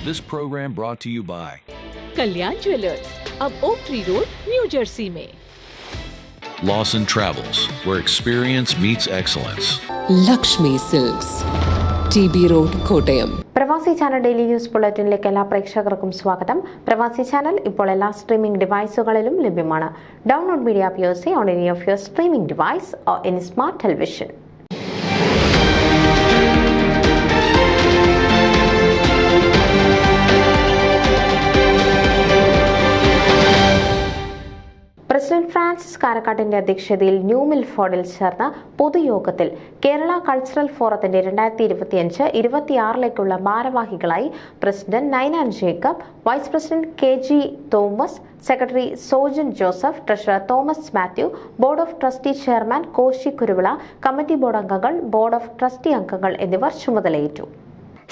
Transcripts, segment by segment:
This program brought to you by Kalyan jewellers, अब oak tree road, New Jersey में। Lawson Travels, where experience meets excellence. Lakshmi silks, TB road, Kottayam. Pravasi channel daily news ബുള്ളറ്റിനിലേക്ക് എല്ലാ പ്രേക്ഷകർക്കും സ്വാഗതം. പ്രവാസി channel ഇപ്പോൾ എല്ലാ streaming ഡിവൈസുകളിലും ലഭ്യമാണ്. Download media POC on any of your streaming device or any smart television. President Francis കാരക്കാട്ടിന്റെ അധ്യക്ഷതയിൽ ന്യൂ മിൽഫോർഡിൽ ചേർന്ന പൊതുയോഗത്തിൽ കേരള കൾച്ചറൽ ഫോറത്തിന്റെ 2025-26 ഭാരവാഹികളായി president Ninan Jacob, vice president KG Thomas, secretary Sojan Joseph, treasurer Thomas Mathew, board of trustee chairman Koshy Kuruvila, committee board അംഗങ്ങൾ, ബോർഡ് ഓഫ് ട്രസ്റ്റി അംഗങ്ങൾ എന്നിവർ ചുമതലയേറ്റു.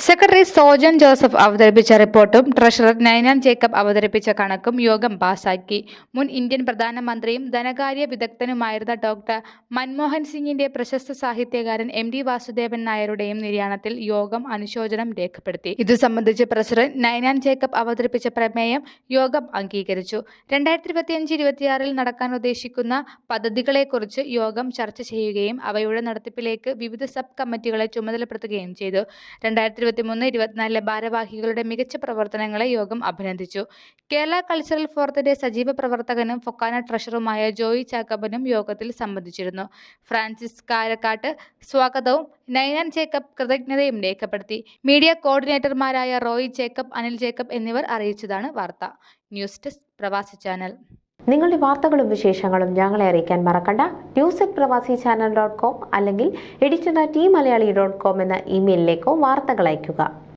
സെക്രട്ടറി സോജൻ ജോസഫ് അവതരിപ്പിച്ച റിപ്പോർട്ടും ട്രഷറർ നൈനാൻ ജേക്കബ് അവതരിപ്പിച്ച കണക്കും യോഗം പാസാക്കി. മുൻ ഇന്ത്യൻ പ്രധാനമന്ത്രിയും ധനകാര്യ വിദഗ്ധനുമായിരുന്ന ഡോക്ടർ മൻമോഹൻ സിംഗിന്റെ പ്രശസ്ത സാഹിത്യകാരൻ MD വാസുദേവൻ നായരുടെയും നിര്യാണത്തിൽ യോഗം അനുശോചനം രേഖപ്പെടുത്തി. ഇതു സംബന്ധിച്ച് പ്രസിഡന്റ് നൈനാൻ ജേക്കബ് അവതരിപ്പിച്ച പ്രമേയം യോഗം അംഗീകരിച്ചു. 2025-26 നടക്കാൻ ഉദ്ദേശിക്കുന്ന പദ്ധതികളെക്കുറിച്ച് യോഗം ചർച്ച ചെയ്യുകയും അവയുടെ നടത്തിപ്പിലേക്ക് വിവിധ സബ് കമ്മിറ്റികളെ ചുമതലപ്പെടുത്തുകയും ചെയ്തു. 2023-24 ഭാരവാഹികളുടെ മികച്ച പ്രവർത്തനങ്ങളെ യോഗം അഭിനന്ദിച്ചു. കേരള കൾച്ചറൽ ഫോറത്തിന്റെ സജീവ പ്രവർത്തകനും ഫൊക്കാന ട്രഷററുമായ ജോയി ചാക്കബനും യോഗത്തിൽ സംബന്ധിച്ചിരുന്നു. ഫ്രാൻസിസ് കാരക്കാട്ട് സ്വാഗതവും നൈനാൻ ജേക്കബ് കൃതജ്ഞതയും രേഖപ്പെടുത്തി. മീഡിയ കോർഡിനേറ്റർമാരായ റോയ് ജേക്കബ്, അനിൽ ജേക്കബ് എന്നിവർ അറിയിച്ചതാണ് വാർത്ത. News desk Pravasi channel. നിങ്ങളുടെ വാർത്തകളും വിശേഷങ്ങളും ഞങ്ങളെ അറിയിക്കാൻ മറക്കണ്ട. news@pravasichannel.com അല്ലെങ്കിൽ editor@tmaliali.com എന്ന ഇമെയിലിലേക്കോ വാർത്തകൾ അയയ്ക്കുക.